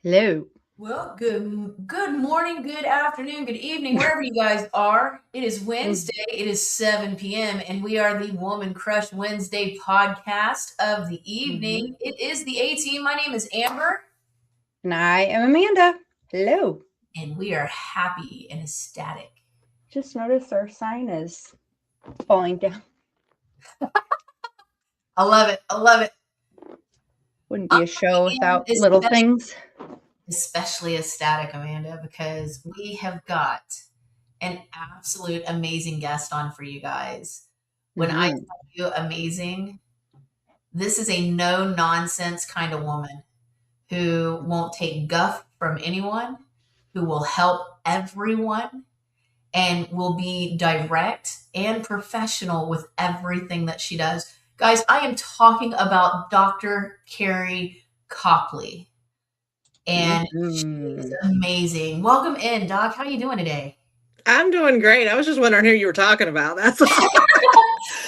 Hello. Well, good morning, good afternoon, good evening, wherever you guys are. It is Mm. Wednesday. It is 7 p.m. and we are the Woman Crush Wednesday podcast of the Mhm. evening. It is the A team. My name is Amber, And I am Amanda. Hello. and we are happy and ecstatic. Just noticed our sign is falling down. I love it. I love it. Wouldn't I be a show am without little things. especially ecstatic, Amanda, because we have got an absolute amazing guest on for you guys. When I Hmm. tell you amazing, this is a no nonsense kind of woman who won't take guff from anyone, who will help everyone, and will be direct and professional with everything that she does. Guys, I am talking about Dr. Carrie Copley, and she's Hmm. amazing. Welcome in, Doc. How you doing today? I'm doing great. I was just wondering who you were talking about. That's all.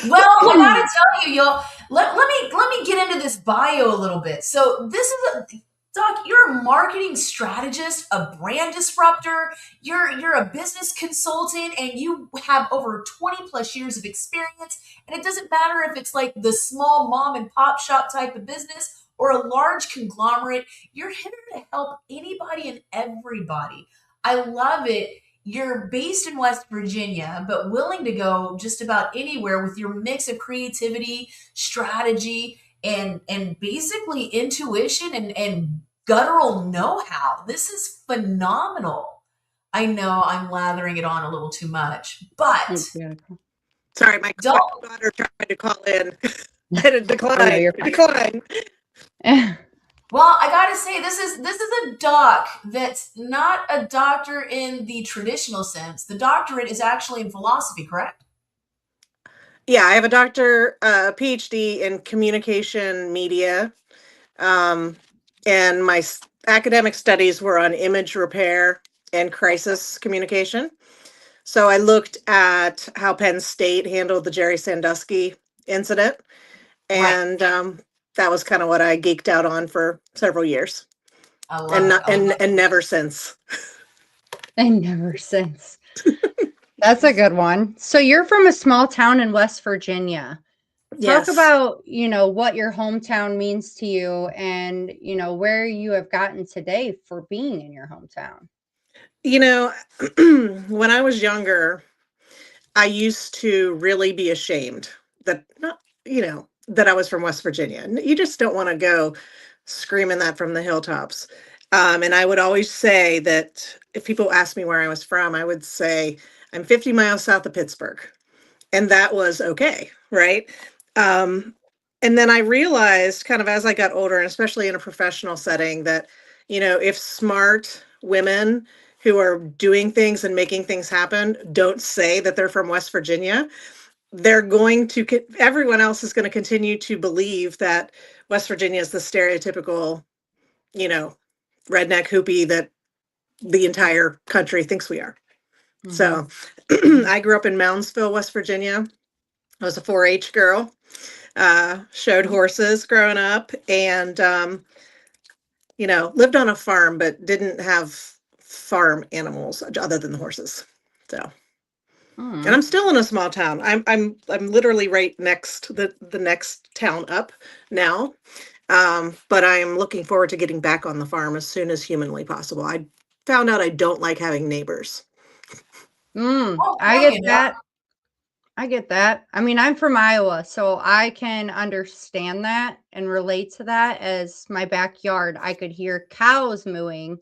Well, I gotta tell you, y'all. Let me get into this bio a little bit. So this is a Doc. You're a marketing strategist, a brand disruptor. You're a business consultant, and you have over 20 plus years of experience. And it doesn't matter if it's like the small mom and pop shop type of business or a large conglomerate. You're here to help anybody and everybody. I love it. You're based in West Virginia, but willing to go just about anywhere with your mix of creativity, strategy, and basically intuition and guttural know-how. This is phenomenal. I know I'm lathering it on a little too much, but It's beautiful. Sorry, my don't. daughter tried to call in. I had a Oh no, decline. you're Decline. fine. Well, I gotta say, this is a doc that's not a doctor in the traditional sense. The doctorate is actually in philosophy, correct? Yeah, I have a doctor, PhD in communication media, um, and my academic studies were on image repair and crisis communication. So I looked at how Penn State handled the Jerry Sandusky incident, Right. and that was kind of what I geeked out on for several years, I love and it. not, I love and never since. I never since. That's a good one. So you're from a small town in West Virginia. Talk Yes. about, what your hometown means to you and, where you have gotten today for being in your hometown. You know, when I was younger, I used to really be ashamed that not, that I was from West Virginia. You just don't want to go screaming that from the hilltops. And I would always say that if people asked me where I was from, I would say I'm 50 miles south of Pittsburgh. And that was okay, right? Um, and then I realized kind of as I got older, and especially in a professional setting, that, if smart women who are doing things and making things happen don't say that they're from West Virginia, they're going to, everyone else is going to continue to believe that West Virginia is the stereotypical, you know, redneck hoopy that the entire country thinks we are. Mhm. So I grew up in Moundsville, West Virginia. I was a 4-H girl, showed horses growing up, and lived on a farm, but didn't have farm animals other than the horses. So, and Mm. I'm still in a small town. I'm literally right next the next town up now. But I'm looking forward to getting back on the farm as soon as humanly possible. I found out I don't like having neighbors. Mm. Oh, I tell get you, Doc. that. I get that. I mean, I'm from Iowa, so I can understand that and relate to that. As my backyard, I could hear cows mooing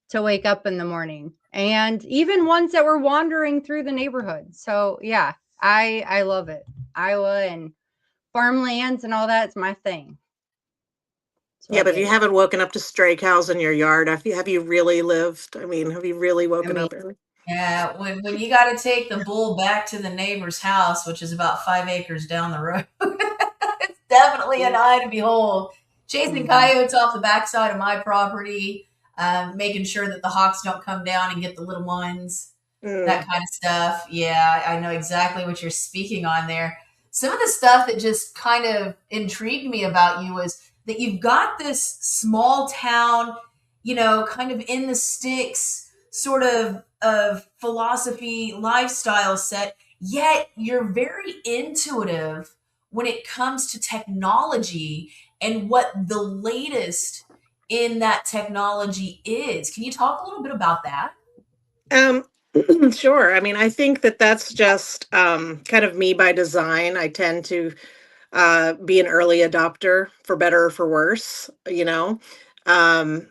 to wake up in the morning, and even ones that were wandering through the neighborhood. So, yeah, I love it. Iowa and farmlands and all that's my thing. So I Yeah, but if get you it. haven't woken up to stray cows in your yard, have you really lived? I mean, have you really I woken mean, up? Yeah, when you got to take the bull back to the neighbor's house, which is about 5 acres down the road, it's definitely an eye to behold. Chasing mhm. coyotes off the backside of my property, making sure that the hawks don't come down and get the little ones, that Mm. kind of stuff. Yeah, I know exactly what you're speaking on there. Some of the stuff that just kind of intrigued me about you was that you've got this small town, kind of in the sticks sort of philosophy lifestyle set, yet you're very intuitive when it comes to technology and what the latest in that technology is. Can you talk a little bit about that? Um, sure. I mean, I think that that's just kind of me by design. I tend to be an early adopter, for better or for worse. Um,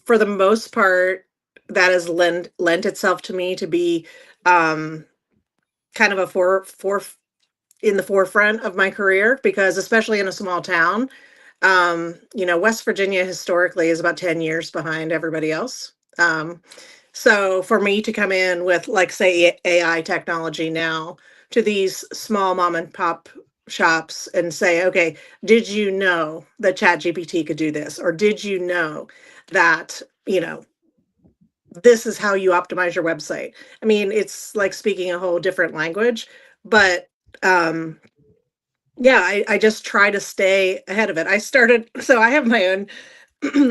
for the most part, that has lent itself to me to be um, kind of a in the forefront of my career, because especially in a small town, West Virginia historically is about 10 years behind everybody else. So for me to come in with, like, say, AI technology now to these small mom and pop shops and say, okay, did you know that ChatGPT could do this? Or did you know that, this is how you optimize your website? I mean, it's like speaking a whole different language, but yeah, I just try to stay ahead of it. So I have my own,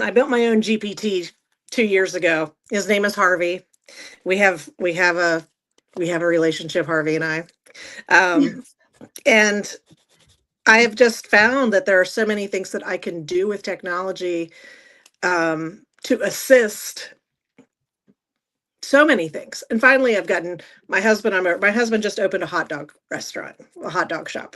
I built my own GPT 2 years ago. His name is Harvey. We have a relationship, Harvey and I. Um, and I have just found that there are so many things that I can do with technology to assist so many things. And finally, I've gotten my husband. My husband just opened a hot dog restaurant, a hot dog shop.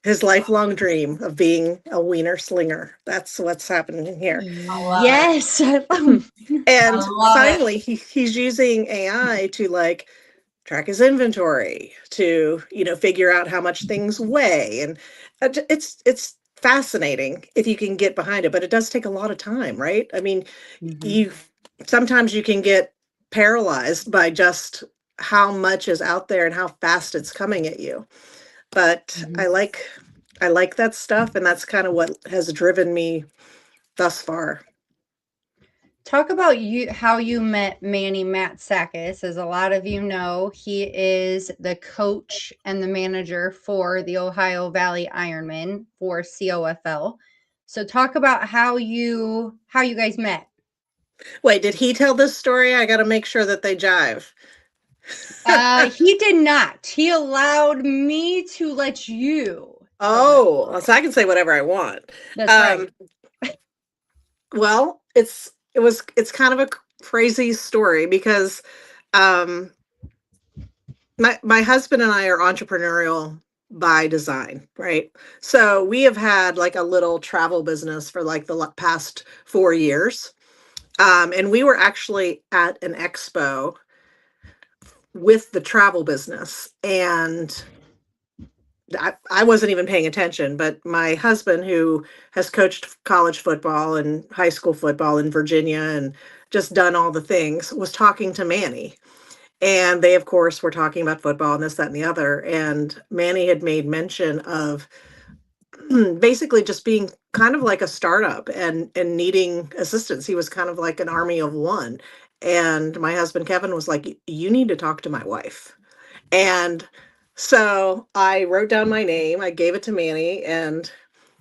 His lifelong dream of being a wiener slinger. That's what's happening here. I love it. Yes. I love And I love it. finally, he's using AI to, like, track his inventory, to figure out how much things weigh, and it's fascinating if you can get behind it, but it does take a lot of time, right? I mean, Mhm. you sometimes you can get paralyzed by just how much is out there and how fast it's coming at you. But Mhm. I like that stuff, and that's kind of what has driven me thus far. Talk about how you met Manny Matsakis. As a lot of you know, he is the coach and the manager for the Ohio Valley Ironmen for COFL. So talk about how you guys met. Wait, did he tell this story? I got to make sure that they jive. He did not. He allowed me to let you tell that Oh, story. so I can say whatever I want. That's Um, right. well, it's kind of a crazy story, because um, my husband and I are entrepreneurial by design, right? So we have had, like, a little travel business for, like, the past 4 years. And we were actually at an expo with the travel business, and I wasn't even paying attention, but my husband, who has coached college football and high school football in Virginia and just done all the things, was talking to Manny. And they, of course, were talking about football and this, that, and the other. And Manny had made mention of basically just being kind of like a startup and needing assistance. He was kind of like an army of one. And my husband, Kevin, was like, you need to talk to my wife. And so I wrote down my name, I gave it to Manny, and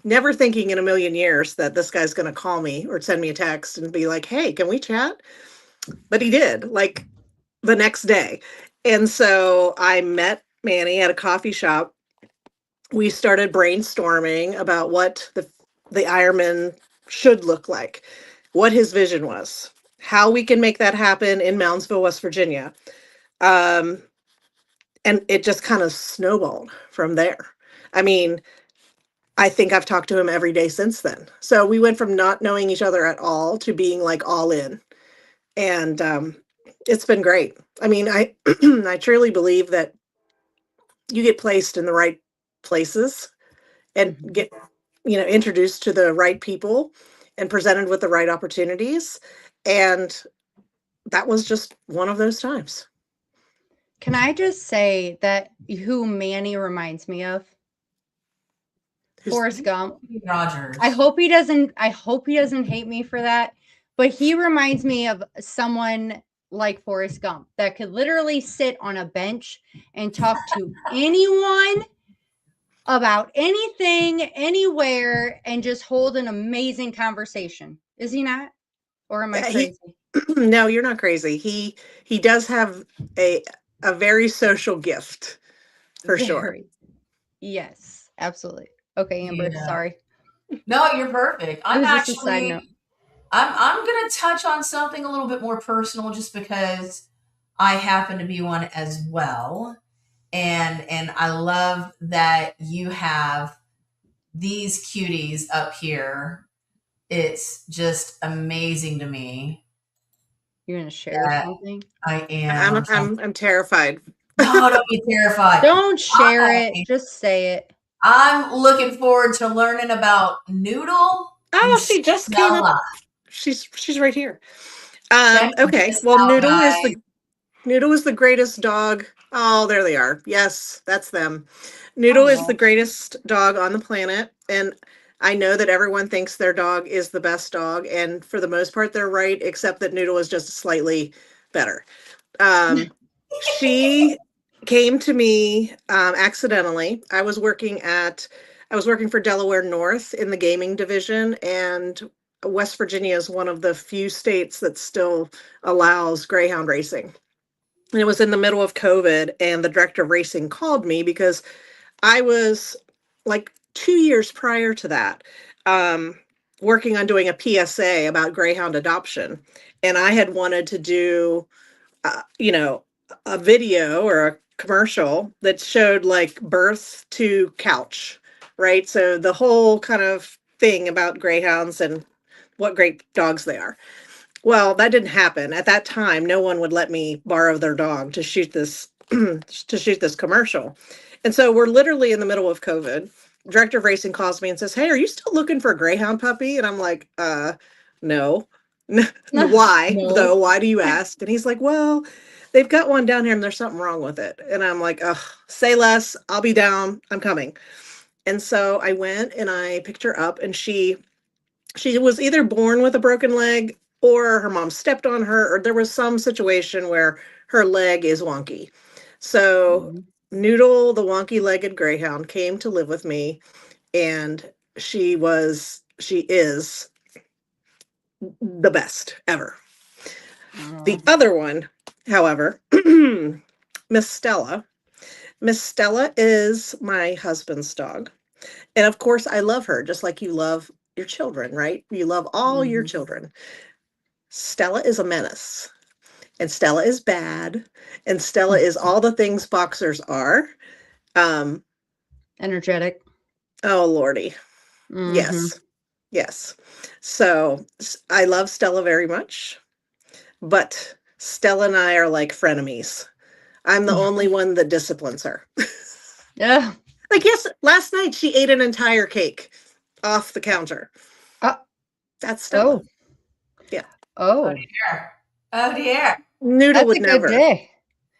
never thinking in a million years that this guy's going to call me or send me a text and be like, hey, can we chat? But he did, like, the next day. And so I met Manny at a coffee shop. We started brainstorming about what the Ironman should look like, what his vision was, how we can make that happen in Moundsville, West Virginia. Um, and it just kind of snowballed from there. I mean, I think I've talked to him every day since then. So we went from not knowing each other at all to being, like, all in. And it's been great. I mean, I I truly believe that you get placed in the right places and Mhm. get introduced to the right people and presented with the right opportunities, and that was just one of those times. Can I just say that who Manny reminds me of? Who's Forrest Gump. Rogers. I hope he doesn't hate me for that, but he reminds me of someone like Forrest Gump that could literally sit on a bench and talk to anyone about anything, anywhere, and just hold an amazing conversation. Is he not? Or am I He crazy? no, you're not crazy. He does have a very social gift for sure. Very. Yes, absolutely. Okay, Amber, Yeah. sorry. No, you're perfect. It was just a side note. I'm gonna touch on something a little bit more personal just because I happen to be one as well. And I love that you have these cuties up here. It's just amazing to me You're gonna share that something? I am. I'm terrified. No, don't be terrified. Don't share it. I, Just say it. I'm looking forward to learning about Noodle and Oh, she just came up. Stella. She's right here. Check Okay. this Well, out, guys. Noodle is the greatest dog. Oh, there they are. Yes, that's them. Noodle is the Oh, greatest dog on the planet, and I know that everyone thinks their dog is the best dog, and for the most part, they're right, except that Noodle is just slightly better. Um, she came to me accidentally. I was working for Delaware North in the gaming division, and West Virginia is one of the few states that still allows greyhound racing. And it was in the middle of COVID, and the director of racing called me because I was like 2 years prior to that, um, working on doing a PSA about greyhound adoption, and I had wanted to do you know, a video or a commercial that showed like birth to couch, right? So the whole kind of thing about greyhounds and what great dogs they are. Well, that didn't happen. At that time, no one would let me borrow their dog to shoot this to shoot this commercial. And so we're literally in the middle of COVID. Director of racing calls me and says, "Hey, are you still looking for a greyhound puppy?" And I'm like, no. Why no. though? Why do you ask? And he's like, "Well, they've got one down here and there's something wrong with it." And I'm like, "Ugh, say less. I'll be down. I'm coming." And so I went and I picked her up, and she was either born with a broken leg or her mom stepped on her, or there was some situation where her leg is wonky. So Mhm. Noodle, the wonky legged greyhound, came to live with me, and she is the best ever. The Oh. other one, however, Miss Stella. Miss Stella is my husband's dog. And of course, I love her just like you love your children, right? You love all your Mhm. children. Stella is a menace, and Stella is bad, and Stella is all the things boxers are. Um, Energetic. oh lordy, Mhm. yes, yes. So I love Stella very much, but Stella and I are like frenemies. I'm the only one that disciplines her. Yeah. Like yes, last night she ate an entire cake off the counter. Uh, That's Stella. oh. Yeah, Oh Oh. dear. Oh dear. Noodle That's would a good never. day.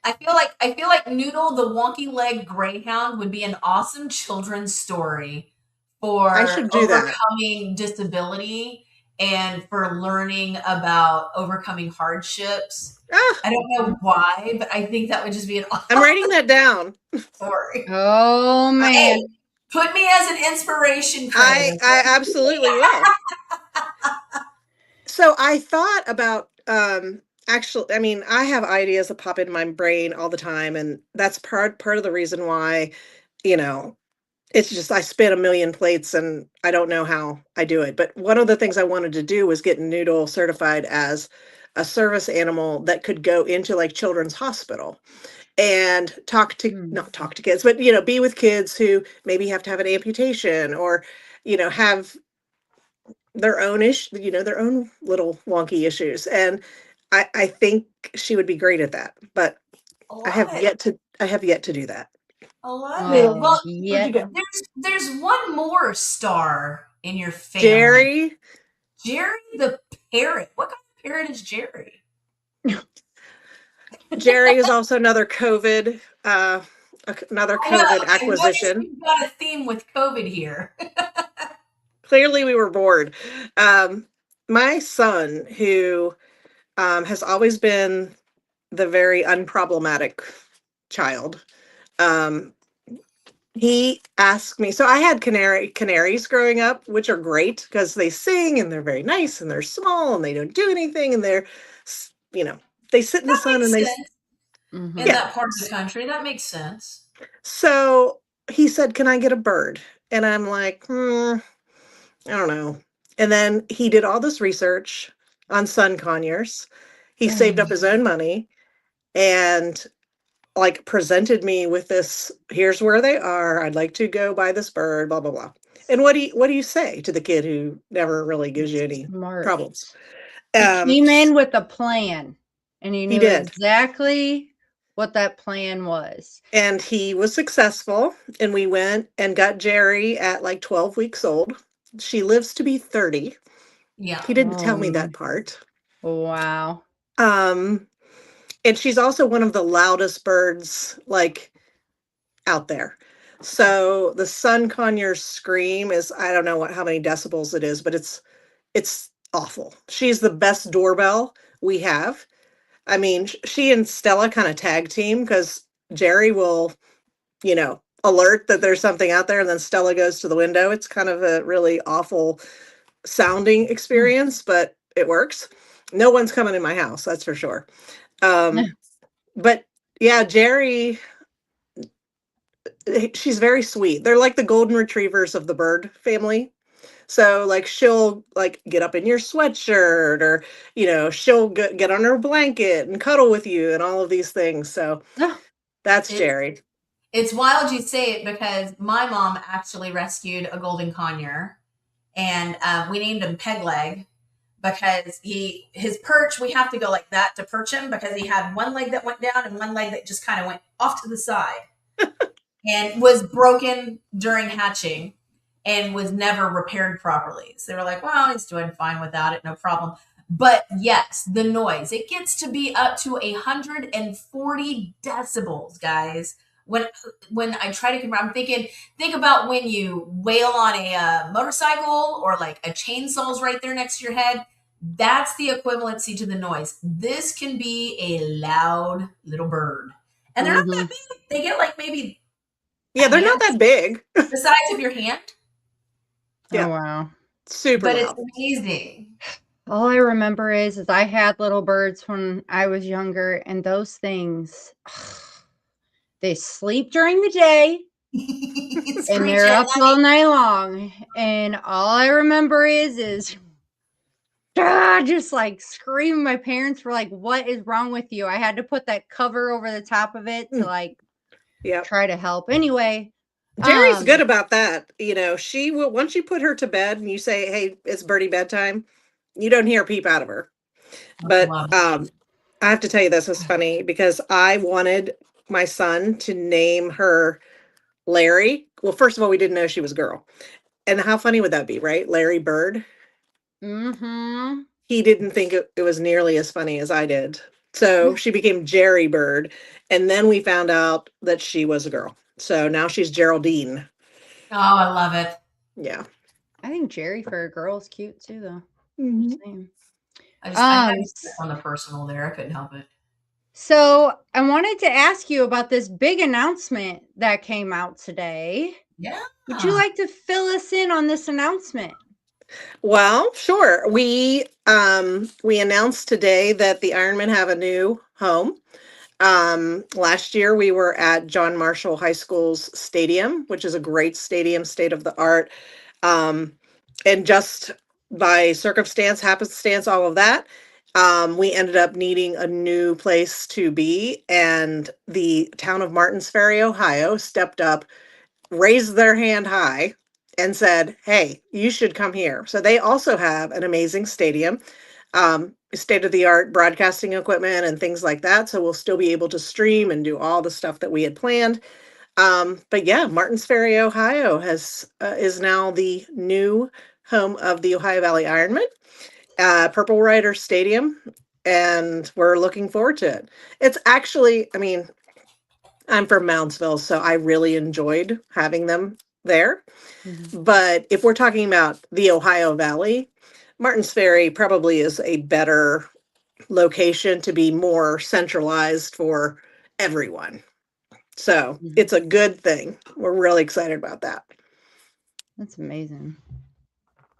I feel like Noodle the wonky leg greyhound would be an awesome children's story I for should do that. overcoming disability and for learning about overcoming hardships. Ah, I don't know why, but I think that would just be an I'm awesome writing that down. story. Oh Hey, man. put me as an inspiration credit, I okay? absolutely will. So I thought about actually, I mean, I have ideas that pop in my brain all the time, and that's part of the reason why, you know, it's just I spin a million plates and I don't know how I do it. But one of the things I wanted to do was get Noodle certified as a service animal that could go into like children's hospital and Mm. not talk to kids, but be with kids who maybe have to have an amputation or have their own their own little wonky issues. And I think she would be great at that. But I love it. I have yet to do that. I love it. Noodle, Oh, Well, where'd you yet. go? there's one more star in your family. Jerry. Jerry the parrot. What kind of parrot is Jerry? Jerry is also another COVID another I know. COVID I noticed acquisition. we've got a theme with COVID here. Clearly we were bored. My son, who has always been the very unproblematic child, um, he asked me, so I had canaries growing up, which are great because they sing and they're very nice and they're small and they don't do anything and they're, you know, they sit in the That sun and makes they, sense in yeah. that part of the country. That makes sense. So he said, can I get a bird? And I'm like, I don't know. And then he did all this research on sun conures. He saved up his own money and like presented me with this, here's where they are. I'd like to go buy this bird, blah, blah, blah. And what do you say to the kid who never really gives you any Smart. problems? He came in with a plan, and he He knew did. exactly what that plan was. And he was successful. And we went and got Jerry at like 12 weeks old. She lives to be 30. Yeah. He didn't tell me that part. Wow. And she's also one of the loudest birds like out there. So the sun conure scream is, I don't know how many decibels it is, but it's awful. She's the best doorbell we have. I mean, she and Stella kind of tag team because Jerry will, alert that there's something out there and then Stella goes to the window. It's kind of a really awful sounding experience, but it works. No one's coming in my house, that's for sure. But yeah, Jerry, she's very sweet. They're like the golden retrievers of the bird family. So like she'll like get up in your sweatshirt or she'll get on her blanket and cuddle with you and all of these things. So that's Jerry. It's wild you say it because my mom actually rescued a golden conure, and we named him Pegleg because his perch, we have to go like that to perch him because he had one leg that went down and one leg that just kind of went off to the side and was broken during hatching and was never repaired properly. So they were like, well, he's doing fine without it, no problem. But yes, the noise, it gets to be up to 140 decibels, guys. When I try to compare, I'm thinking, think about when you wail on a motorcycle or like a chainsaw's right there next to your head. That's the equivalency to the noise. This can be a loud little bird. And they're not that big. They get like maybe... Yeah, they're not that big. The size of your hand. Yeah. Oh, wow. Super But loud. it's amazing. All I remember is I had little birds when I was younger, and those things, they sleep during the day, and they're up all night long. And all I remember is just like screaming. My parents were like, "What is wrong with you?" I had to put that cover over the top of it to like try to help. Anyway, Jerry's good about that. She will, once you put her to bed and you say, hey, it's birdie bedtime, you don't hear a peep out of her. But I have to tell you, this is funny because I wanted my son to name her Larry. Well, first of all, we didn't know she was a girl. And how funny would that be, right? Larry Bird. He didn't think it was nearly as funny as I did. So she became Jerry Bird. And then we found out that she was a girl. So now she's Geraldine. Oh, I love it. Yeah. I think Jerry for a girl is cute too, though. I had to on the personal there. I couldn't help it. So I wanted to ask you about this big announcement that came out today. Yeah. Would you like to fill us in on this announcement? Well, sure. We announced today that the Ironmen have a new home. Last year we were at John Marshall High School's stadium, which is a great stadium, state of the art. And just by circumstance, happenstance, all of that, we ended up needing a new place to be. And the town of Martins Ferry, Ohio stepped up, raised their hand high and said, hey, you should come here. So they also have an amazing stadium, state-of-the-art broadcasting equipment and things like that. So we'll still be able to stream and do all the stuff that we had planned. But yeah, Martins Ferry, Ohio is now the new home of the Ohio Valley Ironmen, Purple Rider Stadium, and we're looking forward to it. It's actually, I mean, I'm from Moundsville, so I really enjoyed having them there. But if we're talking about the Ohio Valley, Martins Ferry probably is a better location to be more centralized for everyone. So it's a good thing. We're really excited about that. That's amazing.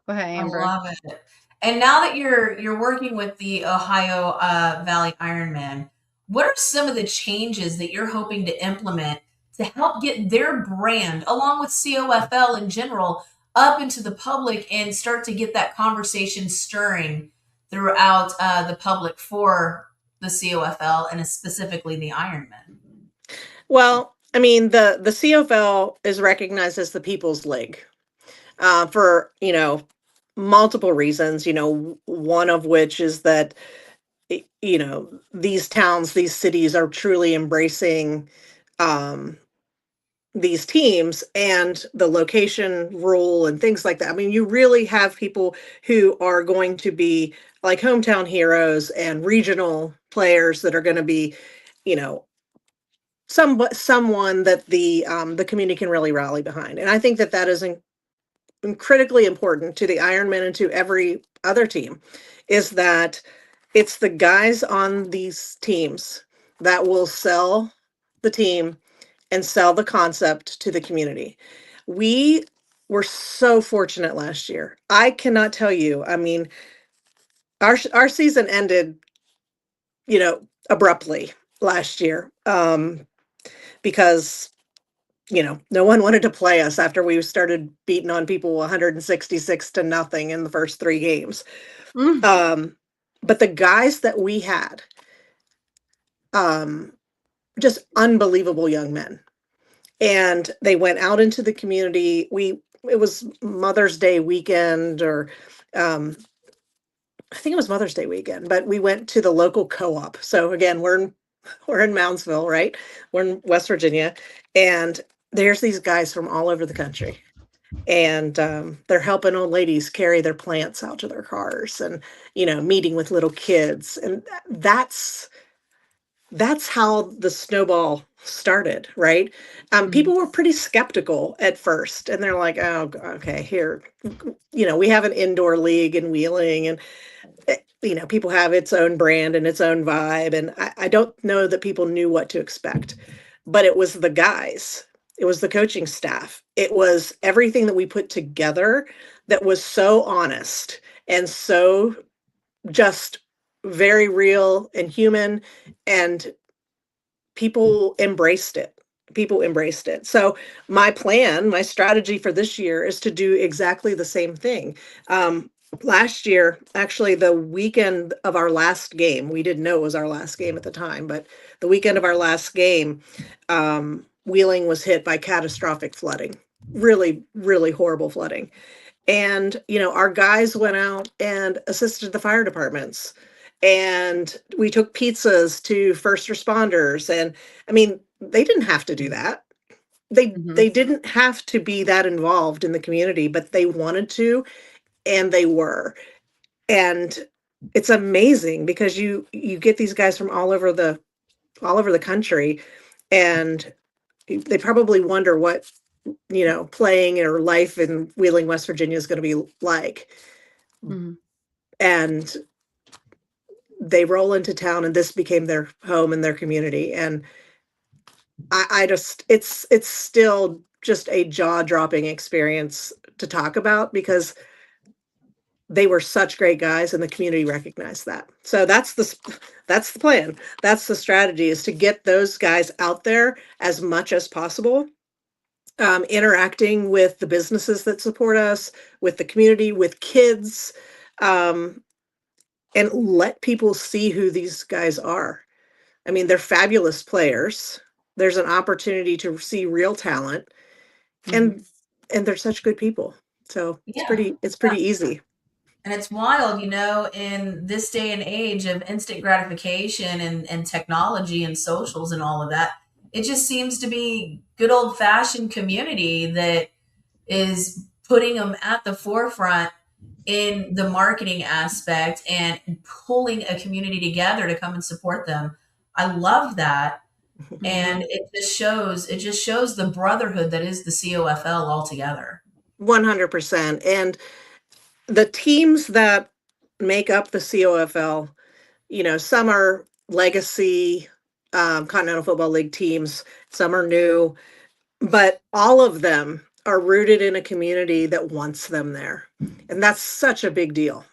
Go ahead, I Amber. love it. And now that you're working with the Ohio Valley Ironmen, what are some of the changes that you're hoping to implement to help get their brand, along with COFL in general, up into the public and start to get that conversation stirring throughout the public for the COFL and specifically the Ironmen? Well, I mean, the CFL is recognized as the People's League for, multiple reasons, one of which is that, these towns, these cities are truly embracing um, these teams and the location rule and things like that. I mean, you really have people who are going to be like hometown heroes and regional players that are going to be, you know, someone that the community can really rally behind. And I think that that is critically important to the Ironman and to every other team, is that it's the guys on these teams that will sell the team and sell the concept to the community. We were so fortunate last year. I cannot tell you. I mean, our season ended, abruptly last year, because no one wanted to play us after we started beating on people 166 to nothing in the first 3 games. But the guys that we had, just unbelievable young men, and they went out into the community. It was Mother's Day weekend, or I think it was Mother's Day weekend, but we went to the local co-op. So again, we're in Moundsville, right? We're in West Virginia, and there's these guys from all over the country, and they're helping old ladies carry their plants out to their cars, and meeting with little kids, and that's how the snowball started, right? People were pretty skeptical at first, and they're like, oh, okay, here, we have an indoor league in Wheeling, and people have its own brand and its own vibe, and I don't know that people knew what to expect. But it was the guys, it was the coaching staff, it was everything that we put together that was so honest and so just very real and human, and people embraced it. So my strategy for this year is to do exactly the same thing. Last year, actually, the weekend of our last game, we didn't know it was our last game at the time, but the weekend of our last game, Wheeling was hit by catastrophic flooding, really, really horrible flooding. And, our guys went out and assisted the fire departments, and we took pizzas to first responders. And I mean, they didn't have to do that. They didn't have to be that involved in the community, but they wanted to, and they were. And it's amazing because you get these guys from all over the country, and they probably wonder what playing or life in Wheeling, West Virginia is going to be like. And they roll into town, and this became their home and their community. And I just, it's still just a jaw-dropping experience to talk about, because they were such great guys and the community recognized that. So that's the plan. That's the strategy, is to get those guys out there as much as possible, interacting with the businesses that support us, with the community, with kids, and let people see who these guys are. I mean, they're fabulous players. There's an opportunity to see real talent, and they're such good people. So it's pretty easy. And it's wild, in this day and age of instant gratification and technology and socials and all of that, it just seems to be good old fashioned community that is putting them at the forefront in the marketing aspect and pulling a community together to come and support them. I love that. And it just shows the brotherhood that is the COFL altogether. 100%. And the teams that make up the COFL, some are legacy Continental Football League teams. Some are new, but all of them are rooted in a community that wants them there. And that's such a big deal.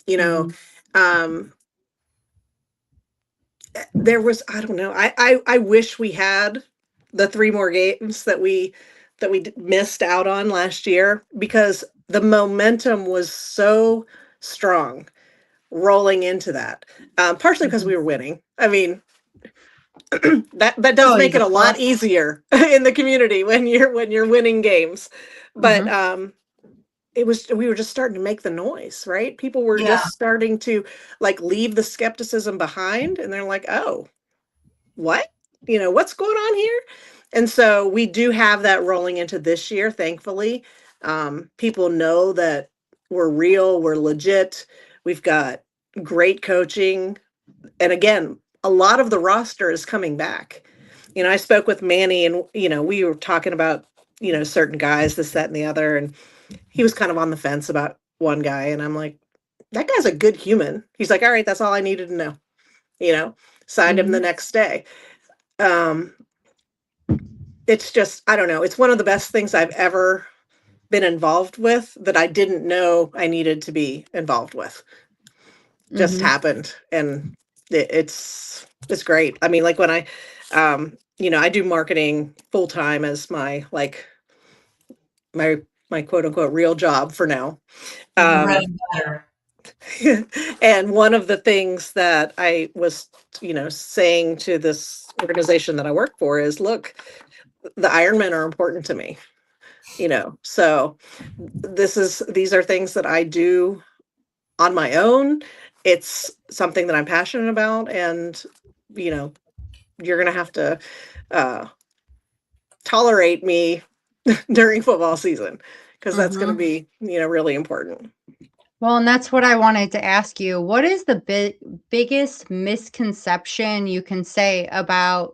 You know, um, there was, I don't know, I wish we had the 3 more games that we missed out on last year, because the momentum was so strong rolling into that. Partially because we were winning. I mean, that does Always make it a a lot plus. easier in the community when you're winning games. But we were just starting to make the noise, right? People were Yeah. just starting to like leave the skepticism behind, and they're like, oh, what? What's going on here? And so we do have that rolling into this year, thankfully. People know that we're real, we're legit, we've got great coaching. And again, a lot of the roster is coming back. I spoke with Manny, and, we were talking about, certain guys, this, that, and the other. And he was kind of on the fence about one guy. And I'm like, that guy's a good human. He's like, all right, that's all I needed to know. Signed him the next day. It's just, I don't know. It's one of the best things I've ever been involved with that I didn't know I needed to be involved with. Just happened. And it's great. I mean, like when I do marketing full time as my quote unquote real job for now. Bread and butter. And one of the things that I was, saying to this organization that I work for is, look, the Ironmen are important to me, so these are things that I do on my own. It's something that I'm passionate about, and, you're going to have to tolerate me during football season, because that's going to be, really important. Well, and that's what I wanted to ask you. What is the biggest misconception you can say about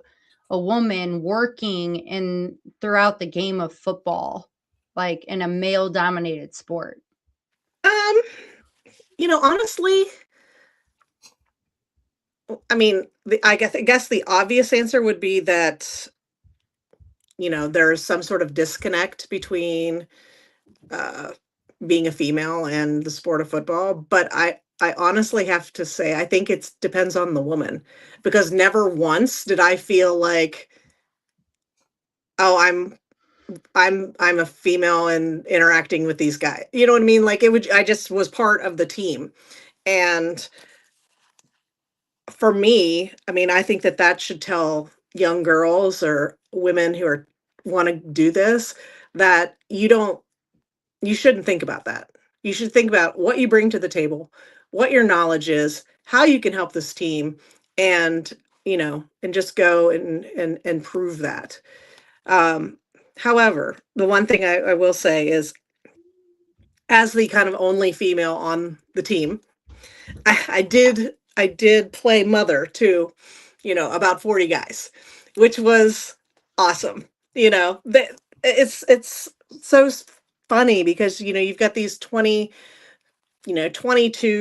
a woman working throughout the game of football, like in a male-dominated sport? Honestly, I mean, I guess the obvious answer would be that, there's some sort of disconnect between being a female and the sport of football. But I honestly have to say, I think it depends on the woman, because never once did I feel like, oh, I'm a female and interacting with these guys. You know what I mean? Like I just was part of the team. And for me, I mean, I think that should tell young girls or women who want to do this, that you shouldn't think about that. You should think about what you bring to the table, what your knowledge is, how you can help this team, and, and just go and prove that. However, the one thing I will say is, as the kind of only female on the team, I did play mother to, about 40 guys, which was awesome. It's so funny, because, you've got these 22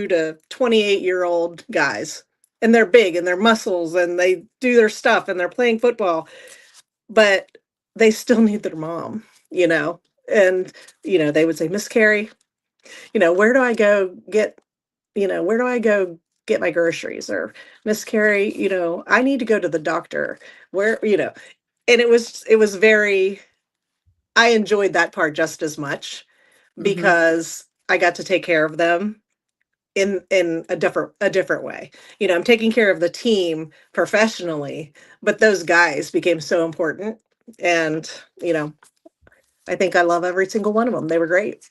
to 28-year-old guys, and they're big and they're muscles and they do their stuff and they're playing football, but they still need their mom, and, they would say, Miss Carrie, where do I go get, where do I go get my groceries? Or, Miss Carrie, I need to go to the doctor. Where, and it was very, I enjoyed that part just as much, because I got to take care of them in a different way. I'm taking care of the team professionally, but those guys became so important. And, I think I love every single one of them. They were great.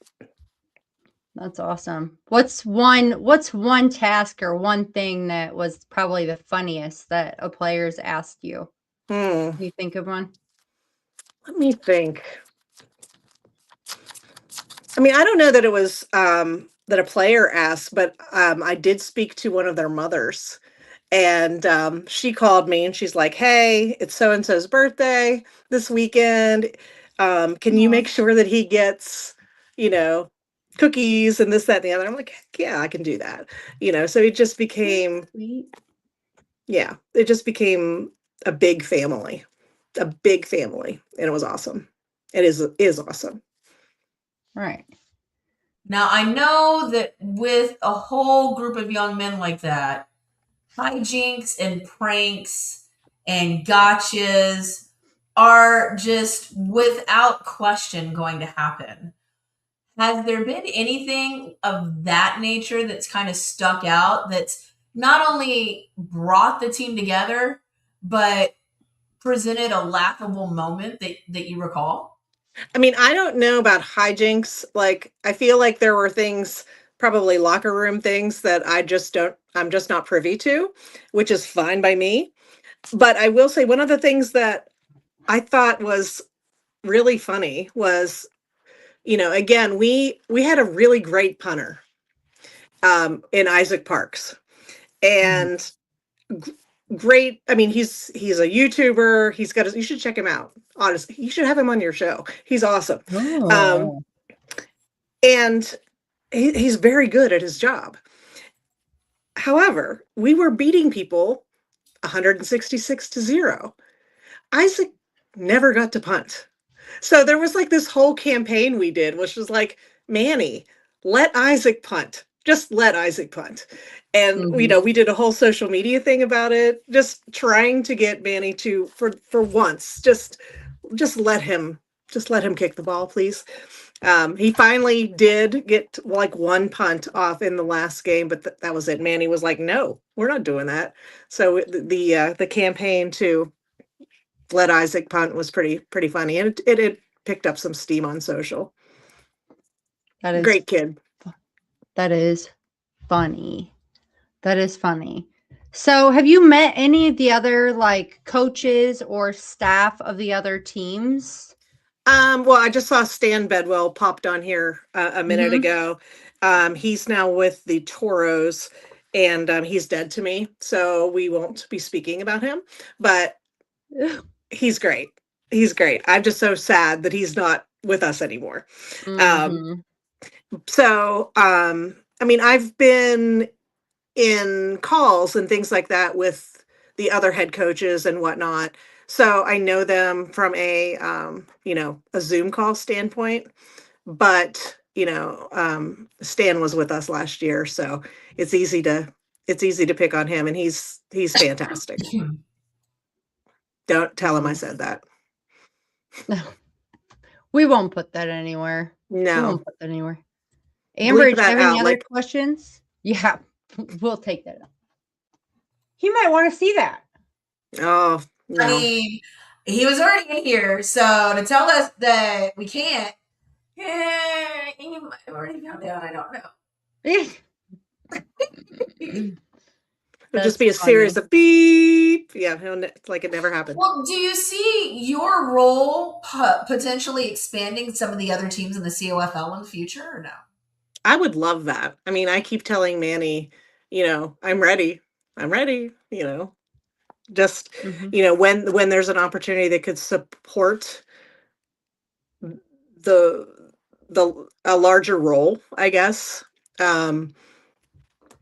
That's awesome. What's one task or one thing that was probably the funniest that a player's asked you? Can you think of one? Let me think. I mean, I don't know that it was that a player asked, but I did speak to one of their mothers, and she called me and she's like, "Hey, it's so and so's birthday this weekend. Can you make sure that he gets, cookies and this, that, and the other?" I'm like, "Heck yeah, I can do that." So it just became, Sweet. yeah, it just became a big family, and it was awesome. It is awesome. Right. Now, I know that with a whole group of young men like that, hijinks and pranks and gotchas are just without question going to happen. Has there been anything of that nature that's kind of stuck out that's not only brought the team together, but presented a laughable moment that you recall? I mean, I don't know about hijinks. Like, I feel like there were things, probably locker room things that I'm just not privy to, which is fine by me. But I will say one of the things that I thought was really funny was, again, we had a really great punter in Isaac Parks. And great. I mean, he's a YouTuber. You should check him out. Honestly, you should have him on your show. He's awesome. Oh. And he's very good at his job. However, we were beating people 166-0. Isaac never got to punt. So there was like this whole campaign we did, which was like, Manny, let Isaac punt. Just let Isaac punt. And we did a whole social media thing about it, just trying to get Manny to, for once, just let him kick the ball, please. He finally did get like one punt off in the last game, but that was it. Manny was like, "No, we're not doing that." So the campaign to let Isaac punt was pretty funny, and it picked up some steam on social. That is Great kid. That is funny. That is funny. So, have you met any of the other like coaches or staff of the other teams? Well, I just saw Stan Bedwell popped on here a minute ago. He's now with the Toros, and he's dead to me, so we won't be speaking about him. But he's great. He's great. I'm just so sad that he's not with us anymore. So, I mean, I've been in calls and things like that with the other head coaches and whatnot. So I know them from a Zoom call standpoint, but Stan was with us last year, so it's easy to pick on him, and he's fantastic. Don't tell him I said that. No. We won't put that anywhere. We No. won't put that anywhere. Amber, Bleep do you have that any out, other like- questions? Yeah, we'll take that out. He might want to see that. Oh, no. I mean, he was already in here, so to tell us that we can't, he might have already found out. I don't know. It would just be a series of beep. Yeah, it's like it never happened. Well, do you see your role potentially expanding some of the other teams in the COFL in the future, or no? I would love that. I mean, I keep telling Manny, I'm ready. Just, when there's an opportunity that could support a larger role, I guess. I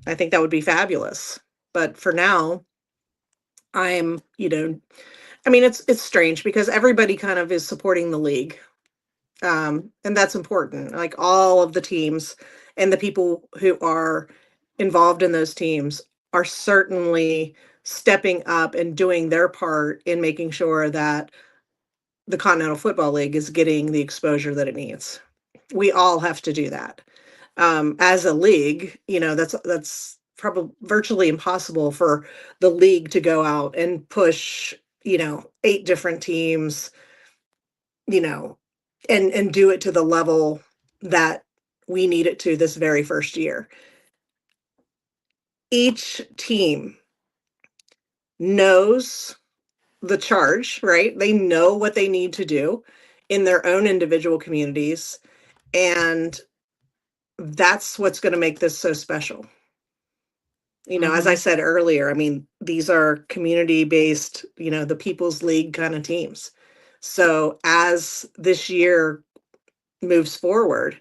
think that would be fabulous. But for now, I'm, I mean, it's strange because everybody kind of is supporting the league. And that's important. Like all of the teams and the people who are involved in those teams are certainly stepping up and doing their part in making sure that the Continental Football League is getting the exposure that it needs. We all have to do that. As a league, that's probably virtually impossible for the league to go out and push, 8 different teams, and do it to the level that we need it to this very first year. Each team knows the charge, right? They know what they need to do in their own individual communities, and that's what's going to make this so special. As I said earlier, I mean, these are community-based, the People's League kind of teams. So as this year moves forward,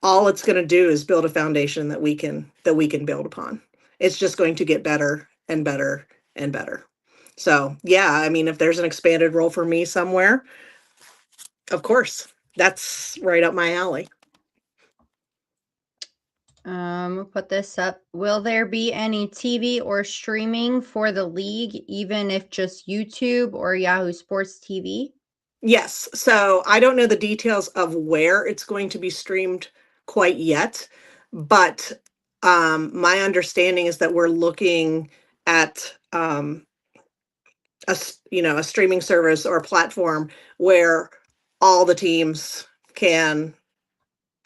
all it's going to do is build a foundation that we can build upon. It's just going to get better and better and better. So yeah, I mean, if there's an expanded role for me somewhere, of course, that's right up my alley. We'll put this up. Will there be any TV or streaming for the league, even if just YouTube or Yahoo Sports TV? Yes. So I don't know the details of where it's going to be streamed quite yet, but my understanding is that we're looking at a streaming service or platform where all the teams can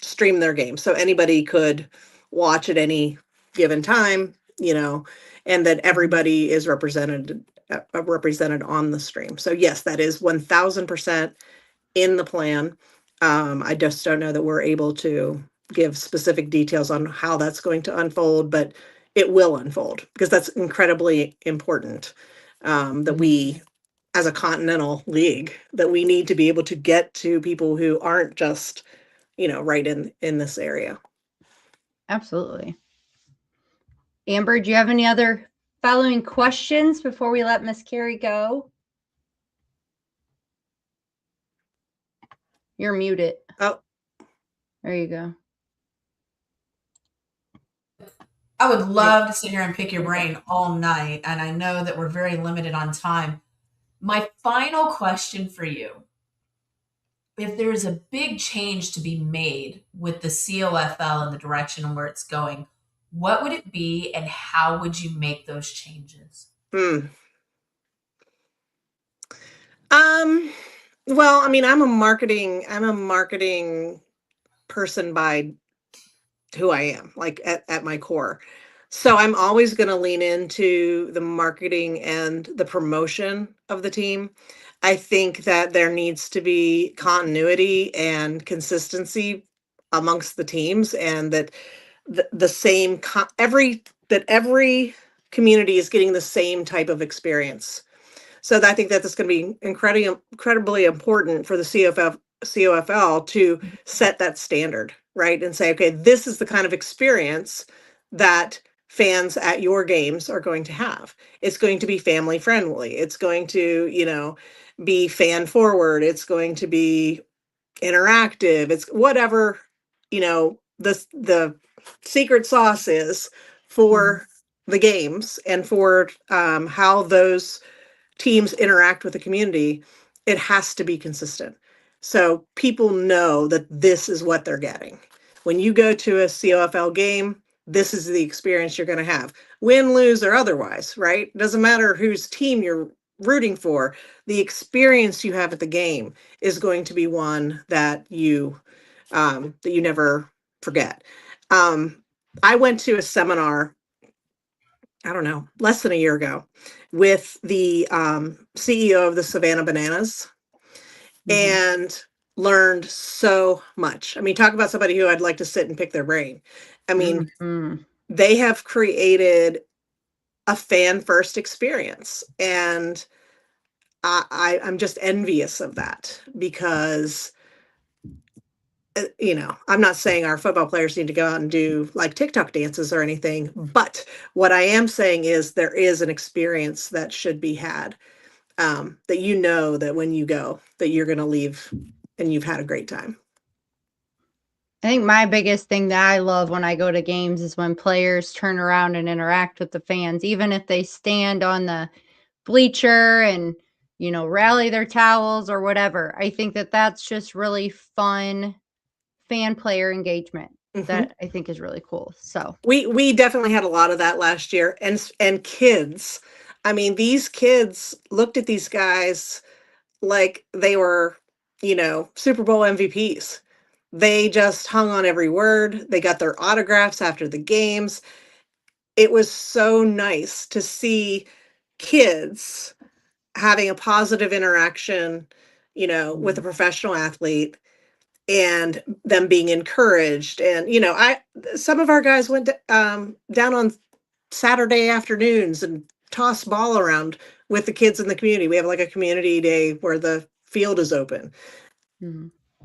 stream their game. So anybody could watch at any given time, and that everybody is represented on the stream. So yes, that is 1000% in the plan. I just don't know that we're able to give specific details on how that's going to unfold, but it will unfold because that's incredibly important. That we, as a continental league, that we need to be able to get to people who aren't just, right in this area. Absolutely. Amber, do you have any other following questions before we let Miss Carrie go? You're muted. Oh, there you go. I would love to sit here and pick your brain all night, and I know that we're very limited on time. My final question for you, if there's a big change to be made with the COFL and the direction where it's going, what would it be and how would you make those changes? Well, I mean, I'm a marketing person by who I am, like at my core. So I'm always going to lean into the marketing and the promotion of the team. I think that there needs to be continuity and consistency amongst the teams, and that the same every community is getting the same type of experience. So I think that that's going to be incredibly important for the COFL to set that standard, right? And say, okay, this is the kind of experience that fans at your games are going to have. It's going to be family friendly. It's going to, be fan forward. It's going to be interactive. It's whatever, the secret sauce is for the games and for how those teams interact with the community. It has to be consistent. So people know that this is what they're getting. When you go to a COFL game, this is the experience you're going to have. Win, lose, or otherwise, right? It doesn't matter whose team you're rooting for. The experience you have at the game is going to be one that you never forget. I went to a seminar, I don't know, less than a year ago, with the CEO of the Savannah Bananas, and learned so much. I mean, talk about somebody who I'd like to sit and pick their brain. I mean, they have created a fan first experience, and I'm just envious of that because I'm not saying our football players need to go out and do like TikTok dances or anything, but what I am saying is there is an experience that should be had, that that when you go, that you're going to leave and you've had a great time. I think my biggest thing that I love when I go to games is when players turn around and interact with the fans, even if they stand on the bleacher and, rally their towels or whatever. I think that that's just really fun fan player engagement that I think is really cool. So we definitely had a lot of that last year, and kids. I mean, these kids looked at these guys like they were, Super Bowl MVPs. They just hung on every word. They got their autographs after the games. It was so nice to see kids having a positive interaction, with a professional athlete, and them being encouraged. And, some of our guys went down on Saturday afternoons and tossed ball around with the kids in the community. We have like a community day where the field is open.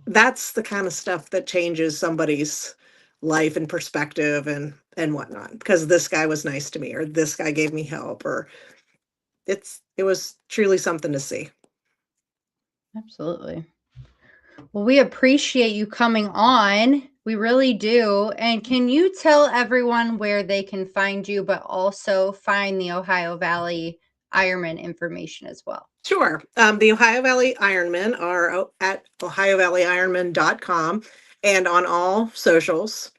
That's the kind of stuff that changes somebody's life and perspective and whatnot, because this guy was nice to me, or this guy gave me help, or it was truly something to see. Absolutely. Well, we appreciate you coming on. We really do. And can you tell everyone where they can find you, but also find the Ohio Valley Ironman information as well? Sure. The Ohio Valley Ironmen are at ohiovalley.ironman.com and on all socials.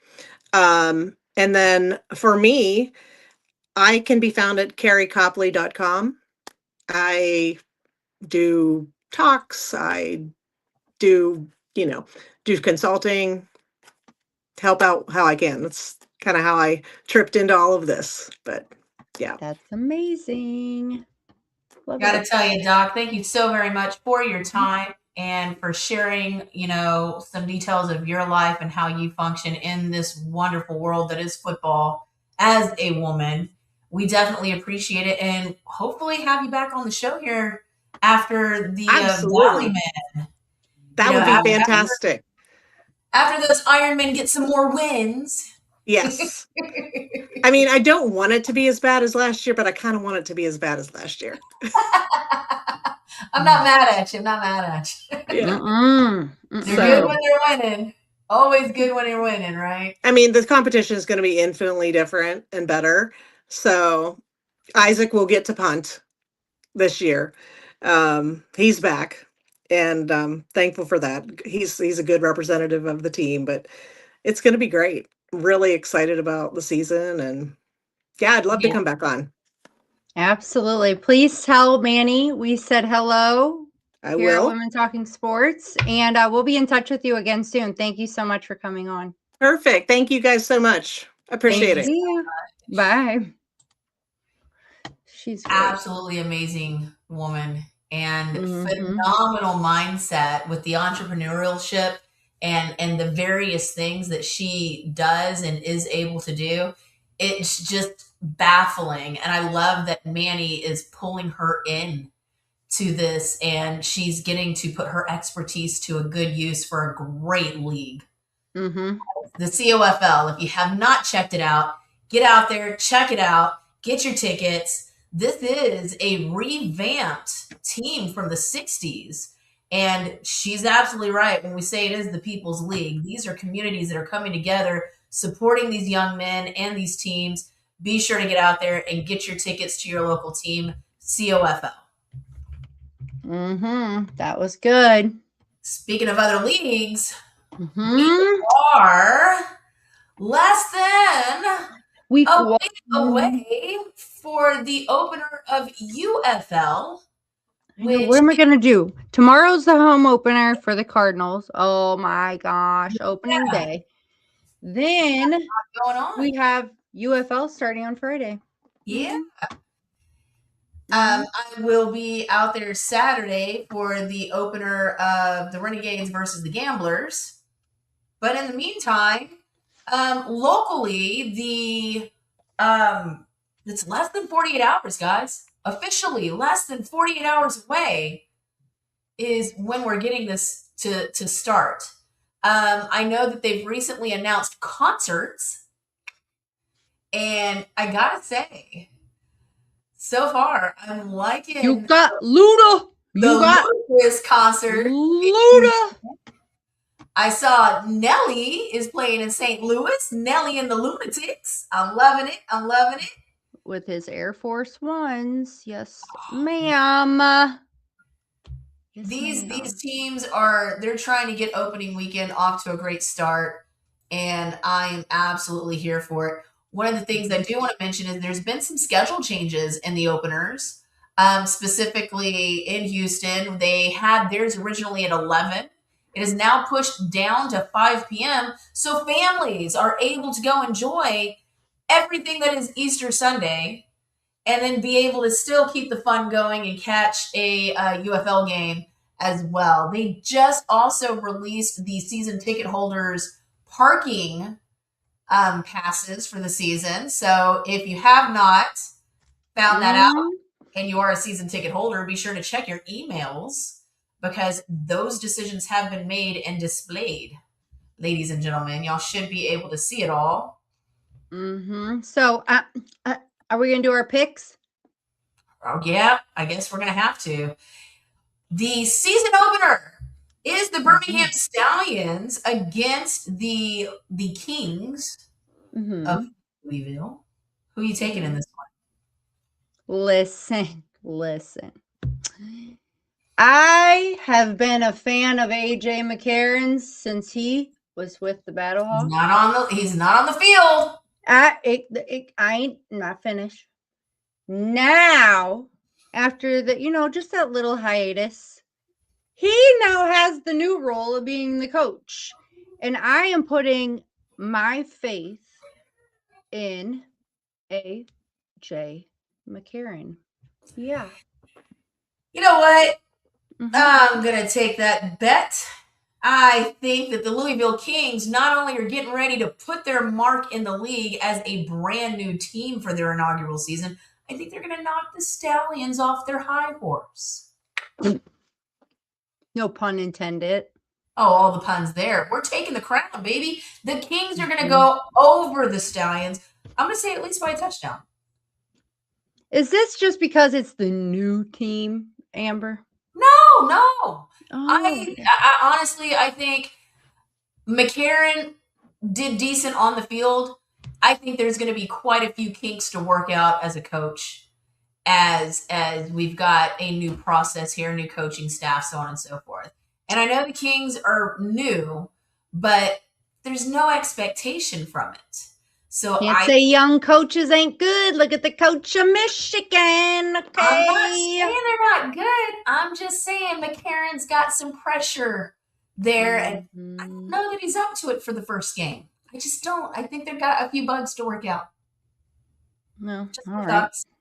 And then for me, I can be found at carriecopley.com. I do talks. I do, do consulting, help out how I can. That's kind of how I tripped into all of this. But yeah. That's amazing. Love Got to it. tell you, Doc, thank you so very much for your time and for sharing, some details of your life and how you function in this wonderful world that is football as a woman. We definitely appreciate it and hopefully have you back on the show here after the Absolutely. Valley Men. That would be fantastic. After those Ironmen get some more wins. Yes. I mean, I don't want it to be as bad as last year, but I kind of want it to be as bad as last year. I'm not mad at you. I'm not mad at you. Yeah. They're good when they're winning. Always good when you're winning, right? I mean, the competition is going to be infinitely different and better. So Isaac will get to punt this year. He's back, and thankful for that. He's a good representative of the team, but it's going to be great. Really excited about the season, and yeah, I'd love to come back on. Absolutely. Please tell Manny we said hello. I here will. At Women Talking Sports, and we'll be in touch with you again soon. Thank you so much for coming on. Perfect. Thank you guys so much. Appreciate it. So bye. She's great. Absolutely amazing woman and phenomenal mindset with the entrepreneurship and the various things that she does and is able to do. It's just baffling. And I love that Manny is pulling her in to this and she's getting to put her expertise to a good use for a great league. The COFL. If you have not checked it out, get out there, check it out, get your tickets. This is a revamped team from the 60s. And she's absolutely right when we say it is the People's League. These are communities that are coming together, supporting these young men and these teams. Be sure to get out there and get your tickets to your local team, COFL. That was good. Speaking of other leagues, we are less than week away for the opener of UFL. What am I going to do? Tomorrow's the home opener for the Cardinals. Oh my gosh, opening day. Then we have UFL starting on Friday. Yeah. I will be out there Saturday for the opener of the Renegades versus the Gamblers. But in the meantime, locally, it's less than 48 hours, guys. Officially, less than 48 hours away is when we're getting this to start. I know that they've recently announced concerts, and I gotta say, so far, I'm liking. You got Luda. You got this concert. Luda. I saw Nelly is playing in St. Louis. Nelly and the Lunatics. I'm loving it. I'm loving it. With his Air Force Ones. Yes, ma'am. These teams they're trying to get opening weekend off to a great start, and I am absolutely here for it. One of the things I do want to mention is there's been some schedule changes in the openers, specifically in Houston. They had theirs originally at 11. It is now pushed down to 5 p.m. so families are able to go enjoy everything that is Easter Sunday and then be able to still keep the fun going and catch a UFL game as well. They just also released the season ticket holders parking passes for the season. So if you have not found that out and you are a season ticket holder, be sure to check your emails because those decisions have been made and displayed, ladies and gentlemen. Y'all should be able to see it all. So are we going to do our picks? Oh, yeah, I guess we're going to have to. The season opener is the Birmingham Stallions against the Kings of Louisville. Who are you taking in this one? Listen. I have been a fan of AJ McCarron's since he was with the Battlehawks. He's not on the field. I ain't not finished. Now, after the, just that little hiatus, he now has the new role of being the coach. And I am putting my faith in AJ McCarron. Yeah. You know what? I'm going to take that bet. I think that the Louisville Kings not only are getting ready to put their mark in the league as a brand new team for their inaugural season, I think they're going to knock the Stallions off their high horse. No pun intended. Oh, all the puns there. We're taking the crown, baby. The Kings are going to go over the Stallions. I'm going to say at least by a touchdown. Is this just because it's the new team, Amber? No. Oh, I honestly, I think McCarron did decent on the field. I think there's going to be quite a few kinks to work out as a coach, as we've got a new process here, new coaching staff, so on and so forth. And I know the Kings are new, but there's no expectation from it. So can't say young coaches ain't good. Look at the coach of Michigan. Okay. I'm not saying they're not good. I'm just saying McCarron's got some pressure there, and I don't know that he's up to it for the first game. I just don't. I think they've got a few bugs to work out. No,